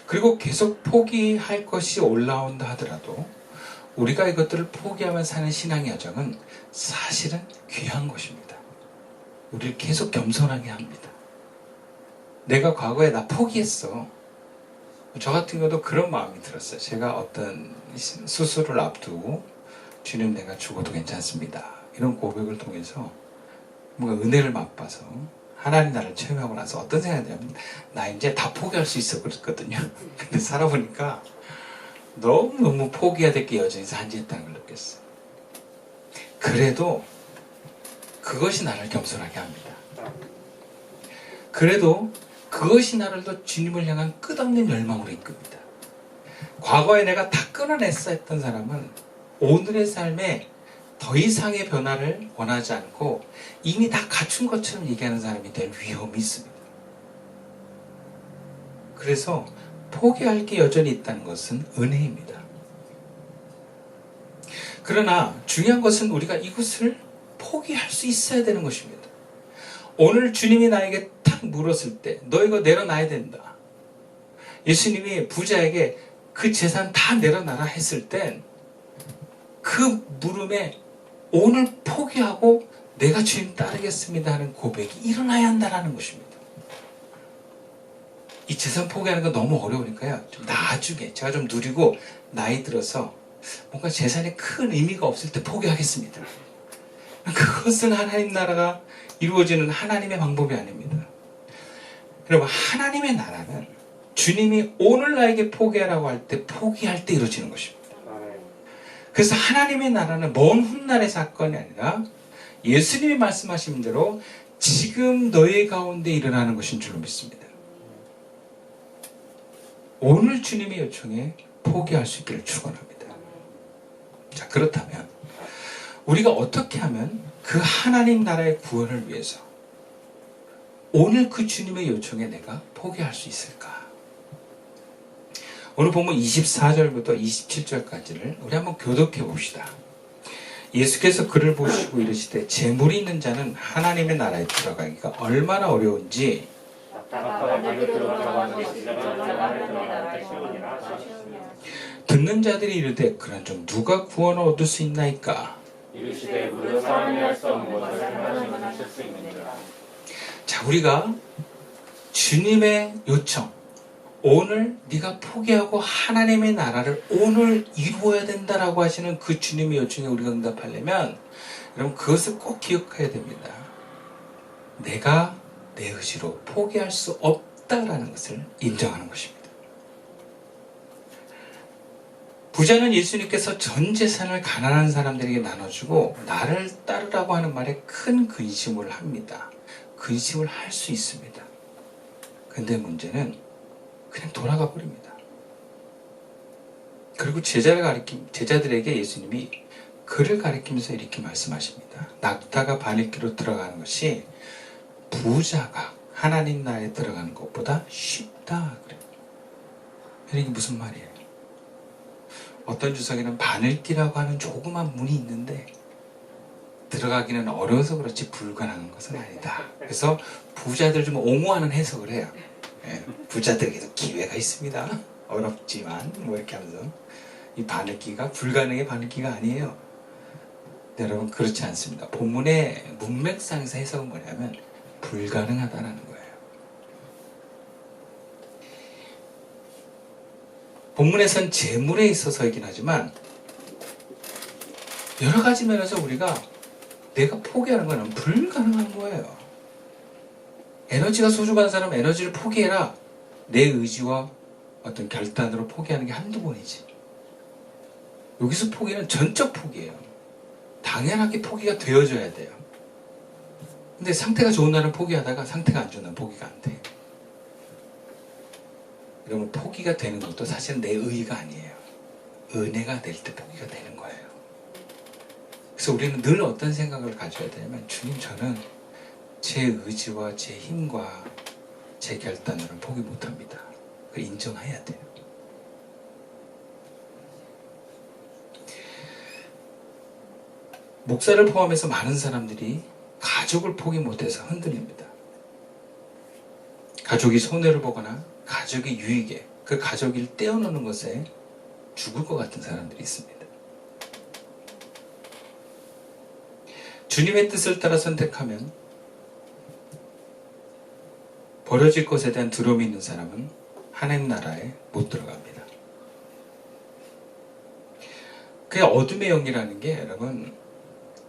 그리고 계속 포기할 것이 올라온다 하더라도 우리가 이것들을 포기하며 사는 신앙의 여정은 사실은 귀한 것입니다. 우리를 계속 겸손하게 합니다. 내가 과거에 나 포기했어. 저 같은 경우도 그런 마음이 들었어요. 제가 어떤 수술을 앞두고 주님 내가 죽어도 괜찮습니다. 이런 고백을 통해서 뭔가 은혜를 맛봐서 하나님 나를 체험하고 나서 어떤 생각이 드냐면 나 이제 다 포기할 수 있어 그랬거든요. 근데 살아보니까 너무너무 포기해야 될 게 여전히 산지했다는 걸 느꼈어요. 그래도 그것이 나를 겸손하게 합니다. 그래도 그것이 나를 더 주님을 향한 끝없는 열망으로 이끕니다. 과거에 내가 다 끊어냈어 했던 사람은 오늘의 삶에 더 이상의 변화를 원하지 않고 이미 다 갖춘 것처럼 얘기하는 사람이 될 위험이 있습니다. 그래서 포기할 게 여전히 있다는 것은 은혜입니다. 그러나 중요한 것은 우리가 이것을 포기할 수 있어야 되는 것입니다. 오늘 주님이 나에게 탁 물었을 때 너 이거 내려놔야 된다. 예수님이 부자에게 그 재산 다 내려놔라 했을 땐 그 물음에 오늘 포기하고 내가 주님 따르겠습니다 하는 고백이 일어나야 한다는 것입니다. 이 재산 포기하는 건 너무 어려우니까요. 좀 나중에 제가 좀 누리고 나이 들어서 뭔가 재산에 큰 의미가 없을 때 포기하겠습니다. 그것은 하나님 나라가 이루어지는 하나님의 방법이 아닙니다. 여러분 하나님의 나라는 주님이 오늘 나에게 포기하라고 할 때 포기할 때 이루어지는 것입니다. 그래서 하나님의 나라는 먼 훗날의 사건이 아니라 예수님이 말씀하신 대로 지금 너희 가운데 일어나는 것인 줄로 믿습니다. 오늘 주님의 요청에 포기할 수 있기를 축원합니다. 자, 그렇다면 우리가 어떻게 하면 그 하나님 나라의 구원을 위해서 오늘 그 주님의 요청에 내가 포기할 수 있을까? 오늘 보면 24절부터 27절까지를 우리 한번 교독해 봅시다. 예수께서 그를 보시고 이르시되 재물이 있는 자는 하나님의 나라에 들어가기가 얼마나 어려운지 듣는 자들이 이르되 그런 좀 누가 구원을 얻을 수 있나이까? 이르시되 무료 사람이 할 수 없는 것을 하나님은 하실 수 있느니라. 자, 우리가 주님의 요청, 오늘 네가 포기하고 하나님의 나라를 오늘 이루어야 된다라고 하시는 그 주님의 요청에 우리가 응답하려면 여러분 그것을 꼭 기억해야 됩니다. 내가 내 의지로 포기할 수 없다라는 것을 인정하는 것입니다. 부자는 예수님께서 전 재산을 가난한 사람들에게 나눠주고 나를 따르라고 하는 말에 큰 근심을 합니다. 근심을 할 수 있습니다. 근데 문제는 그냥 돌아가 버립니다. 그리고 제자들에게 예수님이 그를 가리키면서 이렇게 말씀하십니다. 낙타가 바늘기로 들어가는 것이 부자가 하나님 나라에 들어가는 것보다 쉽다. 그래요. 이게 무슨 말이에요? 어떤 주석에는 바늘기라고 하는 조그만 문이 있는데 들어가기는 어려워서 그렇지 불가능한 것은 아니다. 그래서 부자들 좀 옹호하는 해석을 해요. 부자들에게도 기회가 있습니다. 어렵지만 뭐 이렇게 하면서 이 바늘기가 불가능의 바늘기가 아니에요. 여러분 그렇지 않습니다. 본문의 문맥상에서 해석은 뭐냐면 불가능하다라는 거예요. 본문에선 재물에 있어서이긴 하지만 여러 가지 면에서 우리가 내가 포기하는 건 불가능한 거예요. 에너지가 소중한 사람 에너지를 포기해라. 내 의지와 어떤 결단으로 포기하는 게 한두 번이지. 여기서 포기는 전적 포기예요. 당연하게 포기가 되어져야 돼요. 근데 상태가 좋은 날은 포기하다가 상태가 안 좋은 날은 포기가 안 돼요. 그러면 포기가 되는 것도 사실은 내 의의가 아니에요. 은혜가 될 때 포기가 되는 거예요. 그래서 우리는 늘 어떤 생각을 가져야 되냐면 주님 저는 제 의지와 제 힘과 제 결단으로는 포기 못합니다. 그걸 인정해야 돼요. 목사를 포함해서 많은 사람들이 가족을 포기 못해서 흔들립니다. 가족이 손해를 보거나 가족의 유익에 그 가족을 떼어놓는 것에 죽을 것 같은 사람들이 있습니다. 주님의 뜻을 따라 선택하면 버려질 것에 대한 두려움이 있는 사람은 하나님 나라에 못 들어갑니다. 그 어둠의 영이라는 게 여러분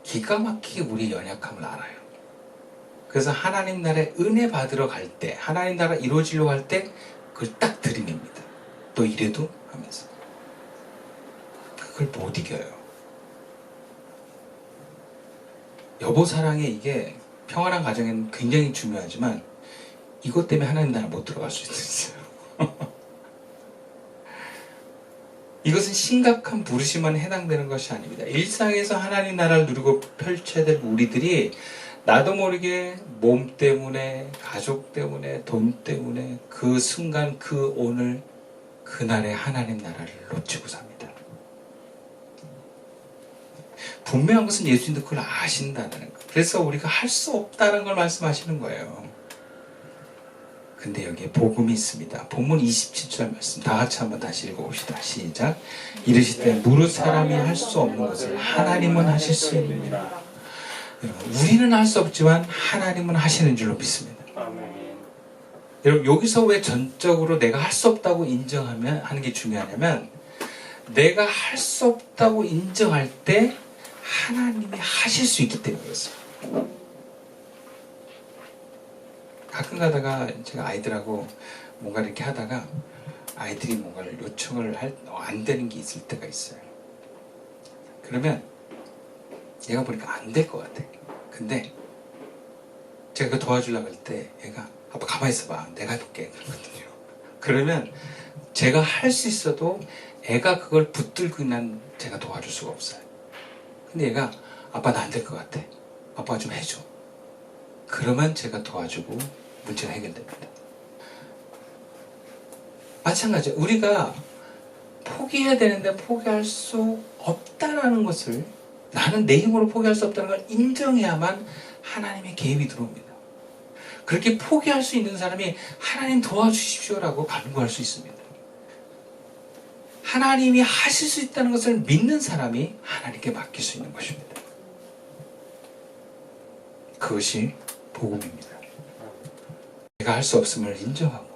기가 막히게 우리의 연약함을 알아요. 그래서 하나님 나라에 은혜 받으러 갈 때, 하나님 나라 이루어지려고 할 때 그걸 딱 들이냅니다. 너 이래도 하면서. 그걸 못 이겨요. 여보 사랑에 이게 평안한 가정에는 굉장히 중요하지만 이것 때문에 하나님 나라 못 들어갈 수 있어요. 이것은 심각한 부르심만 해당되는 것이 아닙니다. 일상에서 하나님 나라를 누리고 펼쳐야 될 우리들이 나도 모르게 몸 때문에, 가족 때문에, 돈 때문에 그 순간, 그 오늘, 그날의 하나님 나라를 놓치고 삽니다. 분명한 것은 예수님도 그걸 아신다는 거. 그래서 우리가 할 수 없다는 걸 말씀하시는 거예요. 근데 여기에 복음이 있습니다. 본문 27절 말씀 다 같이 한번 다시 읽어봅시다. 시작. 이르시되 무릇 사람이 할 수 없는 것을 하나님은 하실 수 있느니라. 여러분, 우리는 할 수 없지만 하나님은 하시는 줄로 믿습니다. 아멘. 여러분 여기서 왜 전적으로 내가 할 수 없다고 인정하면 하는 게 중요하냐면 내가 할 수 없다고 인정할 때 하나님이 하실 수 있기 때문에 그렇습니다. 가끔 가다가 제가 아이들하고 뭔가 이렇게 하다가 아이들이 뭔가를 요청을 안 되는 게 있을 때가 있어요. 그러면 얘가 보니까 안 될 것 같아. 근데 제가 그거 도와주려고 할 때 얘가 아빠 가만히 있어봐. 내가 해볼게. 그러거든요. 그러면 제가 할 수 있어도 애가 그걸 붙들고 난 제가 도와줄 수가 없어요. 근데 얘가 아빠 나 안 될 것 같아. 아빠가 좀 해줘. 그러면 제가 도와주고 문제가 해결됩니다. 마찬가지예요. 우리가 포기해야 되는데 포기할 수 없다라는 것을 나는 내 힘으로 포기할 수 없다는 걸 인정해야만 하나님의 개입이 들어옵니다. 그렇게 포기할 수 있는 사람이 하나님 도와주십시오라고 간구할 수 있습니다. 하나님이 하실 수 있다는 것을 믿는 사람이 하나님께 맡길 수 있는 것입니다. 그것이 복음입니다. 내가 할 수 없음을 인정하고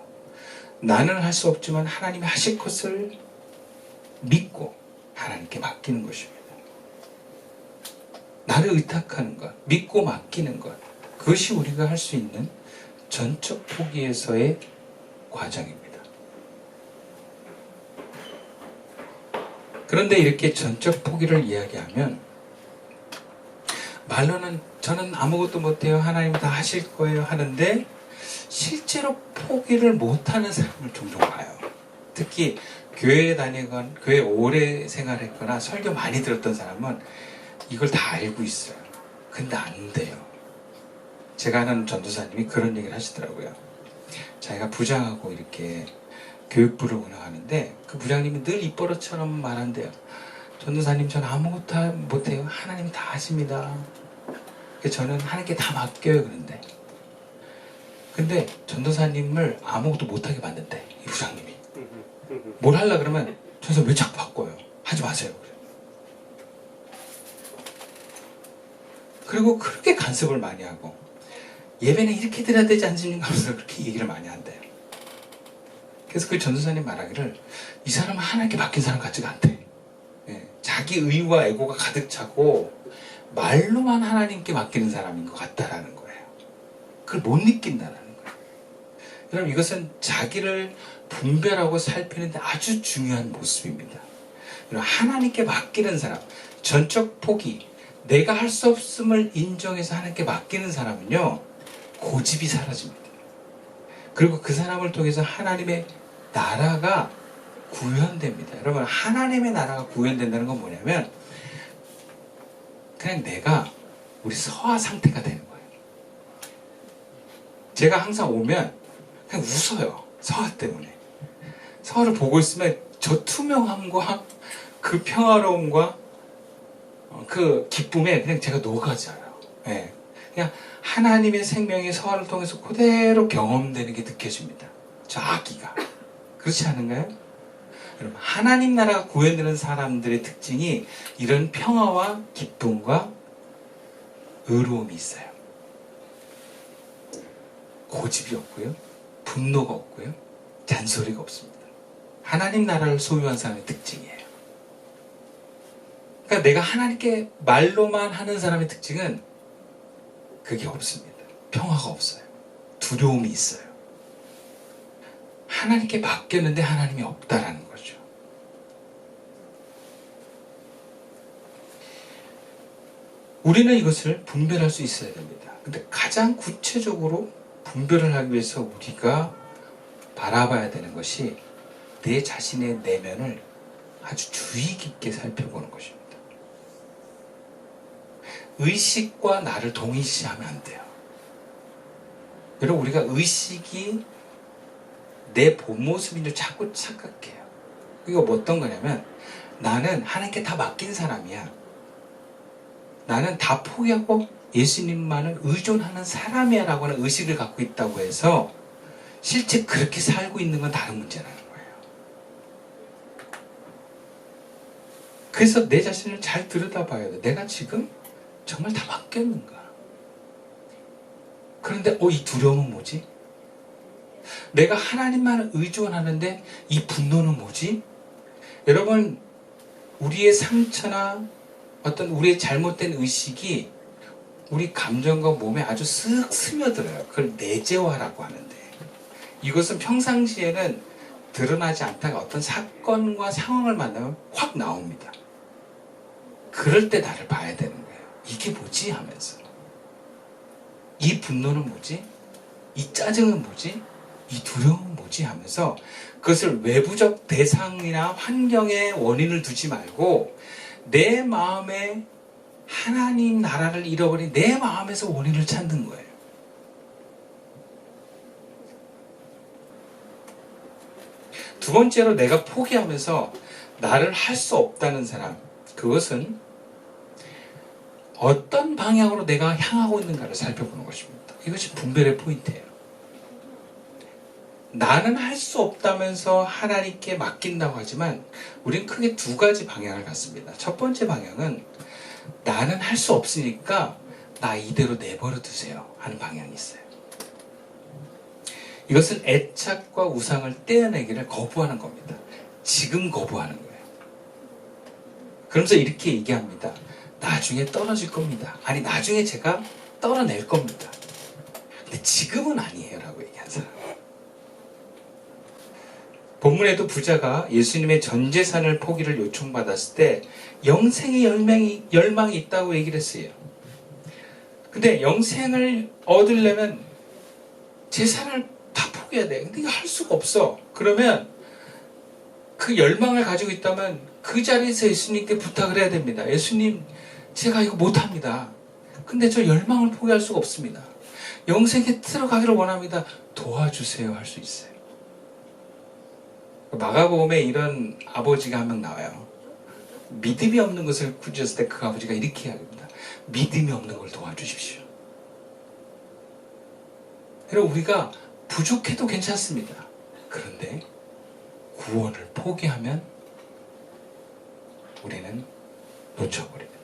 나는 할 수 없지만 하나님이 하실 것을 믿고 하나님께 맡기는 것입니다. 나를 의탁하는 것, 믿고 맡기는 것, 그것이 우리가 할 수 있는 전적 포기에서의 과정입니다. 그런데 이렇게 전적 포기를 이야기하면 말로는 저는 아무것도 못해요. 하나님 다 하실 거예요 하는데 실제로 포기를 못하는 사람을 종종 봐요. 특히 교회에 다니건 교회 오래 생활했거나 설교 많이 들었던 사람은 이걸 다 알고 있어요. 근데 안 돼요. 제가 아는 전도사님이 그런 얘기를 하시더라고요. 자기가 부장하고 이렇게 교육부를 운영하는데 그 부장님이 늘 입버릇처럼 말한대요. 전도사님 저는 아무것도 못해요. 하나님 다 하십니다. 저는 하나님께 다 맡겨요. 그런데 근데 전도사님을 아무것도 못하게 만든대. 이 부장님이. 뭘 하려고 그러면 전도사 왜 자꾸 바꿔요. 하지 마세요. 그리고 그렇게 간섭을 많이 하고 예배는 이렇게 드려야 되지 않습니까? 하면서 그렇게 얘기를 많이 한대요. 그래서 그 전도사님 말하기를 이 사람은 하나님께 맡긴 사람 같지가 않대. 예, 자기 의와 에고가 가득 차고 말로만 하나님께 맡기는 사람인 것 같다라는 거예요. 그걸 못 느낀다라는 거예요. 여러분 이것은 자기를 분별하고 살피는데 아주 중요한 모습입니다. 여러분 하나님께 맡기는 사람, 전적 포기, 내가 할 수 없음을 인정해서 하나님께 맡기는 사람은요 고집이 사라집니다. 그리고 그 사람을 통해서 하나님의 나라가 구현됩니다. 여러분 하나님의 나라가 구현된다는 건 뭐냐면 그냥 내가 우리 서화 상태가 되는 거예요. 제가 항상 오면 그냥 웃어요. 서화 때문에. 서화를 보고 있으면 저 투명함과 그 평화로움과 그 기쁨에 그냥 제가 녹아져요. 네. 그냥 하나님의 생명이 서화를 통해서 그대로 경험되는 게 느껴집니다. 저 아기가. 그렇지 않은가요? 여러분, 하나님 나라가 구현되는 사람들의 특징이 이런 평화와 기쁨과 의로움이 있어요. 고집이 없고요, 분노가 없고요, 잔소리가 없습니다. 하나님 나라를 소유한 사람의 특징이에요. 그러니까 내가 하나님께 말로만 하는 사람의 특징은 그게 없습니다. 평화가 없어요. 두려움이 있어요. 하나님께 맡겼는데 하나님이 없다라는 거죠. 우리는 이것을 분별할 수 있어야 됩니다. 근데 가장 구체적으로 분별을 하기 위해서 우리가 바라봐야 되는 것이 내 자신의 내면을 아주 주의 깊게 살펴보는 것입니다. 의식과 나를 동일시하면 안 돼요. 여러분, 우리가 의식이 내 본 모습인 줄 자꾸 착각해요. 이거 뭐 어떤 거냐면, 나는 하나님께 다 맡긴 사람이야. 나는 다 포기하고 예수님만을 의존하는 사람이야 라고 하는 의식을 갖고 있다고 해서 실제 그렇게 살고 있는 건 다른 문제라는 거예요. 그래서 내 자신을 잘 들여다봐야 돼. 내가 지금 정말 다 맡겼는가? 그런데 이 두려움은 뭐지? 내가 하나님만을 의존하는데 이 분노는 뭐지? 여러분, 우리의 상처나 어떤 우리의 잘못된 의식이 우리 감정과 몸에 아주 쓱 스며들어요. 그걸 내재화라고 하는데, 이것은 평상시에는 드러나지 않다가 어떤 사건과 상황을 만나면 확 나옵니다. 그럴 때 나를 봐야 되는 거예요. 이게 뭐지? 하면서. 이 분노는 뭐지? 이 짜증은 뭐지? 이 두려움은 뭐지? 하면서 그것을 외부적 대상이나 환경에 원인을 두지 말고 내 마음에 하나님 나라를 잃어버린 내 마음에서 원인을 찾는 거예요. 두 번째로, 내가 포기하면서 나를 할 수 없다는 사람, 그것은 어떤 방향으로 내가 향하고 있는가를 살펴보는 것입니다. 이것이 분별의 포인트예요. 나는 할 수 없다면서 하나님께 맡긴다고 하지만 우리는 크게 두 가지 방향을 갖습니다. 첫 번째 방향은 나는 할 수 없으니까 나 이대로 내버려 두세요 하는 방향이 있어요. 이것은 애착과 우상을 떼어내기를 거부하는 겁니다. 지금 거부하는 거예요. 그러면서 이렇게 얘기합니다. 나중에 떨어질 겁니다. 아니, 나중에 제가 떨어낼 겁니다. 근데 지금은 아니에요 라고 얘기한 사람. 본문에도 부자가 예수님의 전 재산을 포기를 요청받았을 때 영생의 열망이 있다고 얘기를 했어요. 근데 영생을 얻으려면 재산을 다 포기해야 돼. 근데 이거 할 수가 없어. 그러면 그 열망을 가지고 있다면 그 자리에서 예수님께 부탁을 해야 됩니다. 예수님, 제가 이거 못합니다. 근데 저 열망을 포기할 수가 없습니다. 영생에 들어가기를 원합니다. 도와주세요 할 수 있어요. 마가복음에 이런 아버지가 한 명 나와요. 믿음이 없는 것을 꾸짖었을 때 그 아버지가 이렇게 이야기합니다. 믿음이 없는 걸 도와주십시오. 여러분, 우리가 부족해도 괜찮습니다. 그런데 구원을 포기하면 우리는 놓쳐버립니다.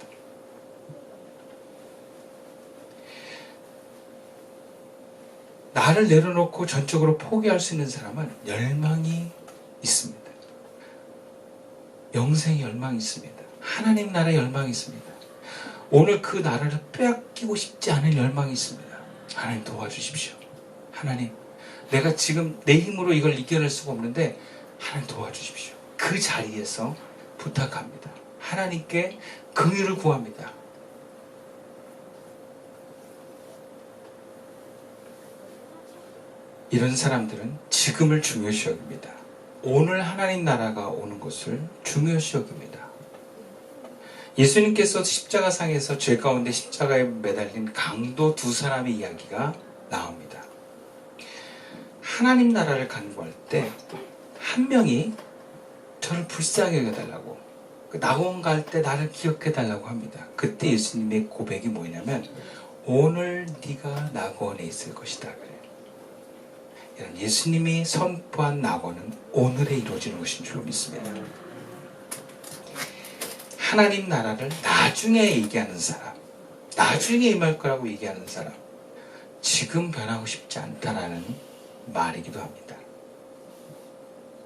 나를 내려놓고 전적으로 포기할 수 있는 사람은 열망이 있습니다. 영생의 열망이 있습니다. 하나님 나라의 열망이 있습니다. 오늘 그 나라를 빼앗기고 싶지 않은 열망이 있습니다. 하나님 도와주십시오. 하나님, 내가 지금 내 힘으로 이걸 이겨낼 수가 없는데 하나님 도와주십시오. 그 자리에서 부탁합니다. 하나님께 긍휼을 구합니다. 이런 사람들은 지금을 중요시 여깁니다. 오늘 하나님 나라가 오는 것을 중요시 여깁니다. 예수님께서 십자가상에서 죄 가운데 십자가에 매달린 강도 두 사람의 이야기가 나옵니다. 하나님 나라를 간구할 때 한 명이 저를 불쌍히 여겨달라고, 낙원 갈 때 나를 기억해달라고 합니다. 그때 예수님의 고백이 뭐냐면 오늘 네가 낙원에 있을 것이다 그래요. 이런 예수님이 선포한 낙원은 오늘에 이루어지는 것인 줄로 믿습니다. 하나님 나라를 나중에 얘기하는 사람, 나중에 임할 거라고 얘기하는 사람, 지금 변하고 싶지 않다라는 말이기도 합니다.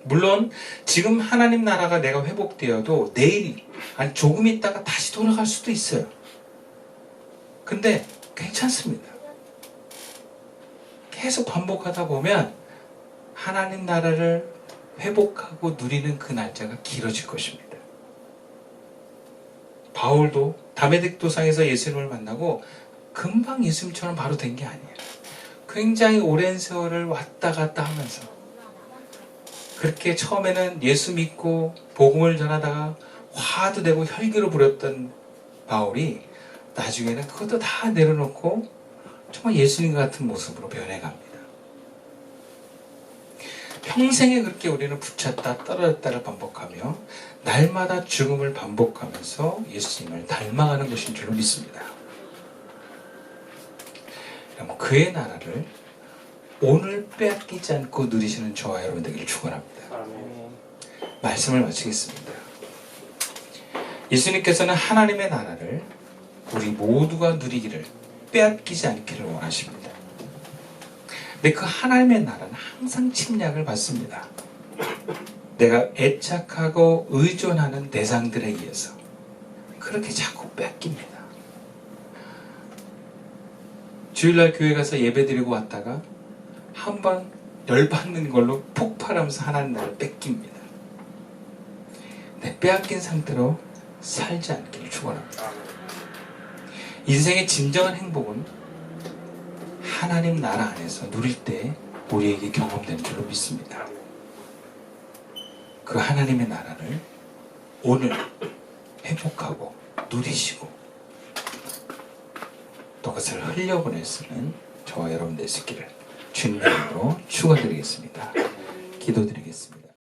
물론 지금 하나님 나라가 내가 회복되어도 내일, 아니 조금 있다가 다시 돌아갈 수도 있어요. 근데 괜찮습니다. 계속 반복하다 보면 하나님 나라를 회복하고 누리는 그 날짜가 길어질 것입니다. 바울도 다메섹 도상에서 예수님을 만나고 금방 예수님처럼 바로 된 게 아니에요. 굉장히 오랜 세월을 왔다 갔다 하면서 그렇게 처음에는 예수 믿고 복음을 전하다가 화도 내고 혈기로 부렸던 바울이 나중에는 그것도 다 내려놓고 정말 예수님 같은 모습으로 변해갑니다. 평생에 그렇게 우리는 붙였다 떨어졌다를 반복하며 날마다 죽음을 반복하면서 예수님을 닮아가는 것인 줄로 믿습니다. 그럼 그의 나라를 오늘 빼앗기지 않고 누리시는 저와 여러분 되기를 축원합니다. 말씀을 마치겠습니다. 예수님께서는 하나님의 나라를 우리 모두가 누리기를 빼앗기지 않기를 원하십니다. 근데 그 하나님의 나라는 항상 침략을 받습니다. 내가 애착하고 의존하는 대상들에 의해서 그렇게 자꾸 뺏깁니다. 주일날 교회 가서 예배 드리고 왔다가 한번 열받는 걸로 폭발하면서 하나님 나라를 뺏깁니다. 네, 빼앗긴 상태로 살지 않기를 축원합니다. 인생의 진정한 행복은 하나님 나라 안에서 누릴 때 우리에게 경험되는 줄로 믿습니다. 그 하나님의 나라를 오늘 회복하고 누리시고 또 그것을 흘려보낼 수는 저와 여러분 될 수 있기를 주님의 이름으로 축원드리겠습니다. 기도드리겠습니다.